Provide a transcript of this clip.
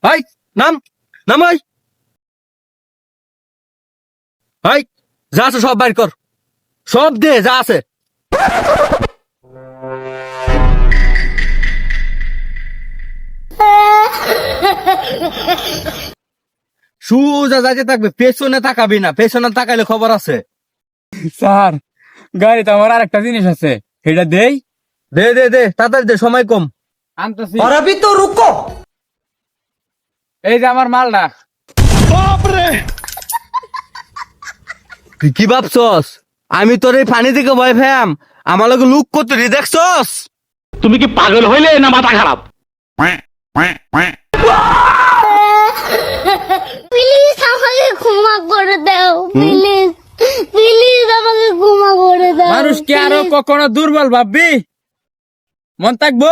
High নাম নাম high high যা আছে সব বাইর কর, সব দে যা আছে। সুজা যাইতে থাকবে, পেছনে তাকাবি না, পেছনে তাকাইলে খবর আছে। স্যার গাড়িতে আমার আরেকটা জিনিস আছে, সেটা দেই। দে দে দে তাড়াতাড়ি দে, সময় কম। আনতেছি। और अभी तो रुको। এই যে আমার মালটা। তুই কি ভাবছস আমি তোর এই পানি থেকে ভয় ফ্যাম? আমার লগে লুক করতে দেখছস? তুমি কি পাগল হইলে না মাথা খারাপ? প্লিজ আমাকে ক্ষমা করে দাও, প্লিজ প্লিজ আমাকে ক্ষমা করে দাও। মানুষকে আরো কখনো দুর্বল ভাববি? মন থাকবো।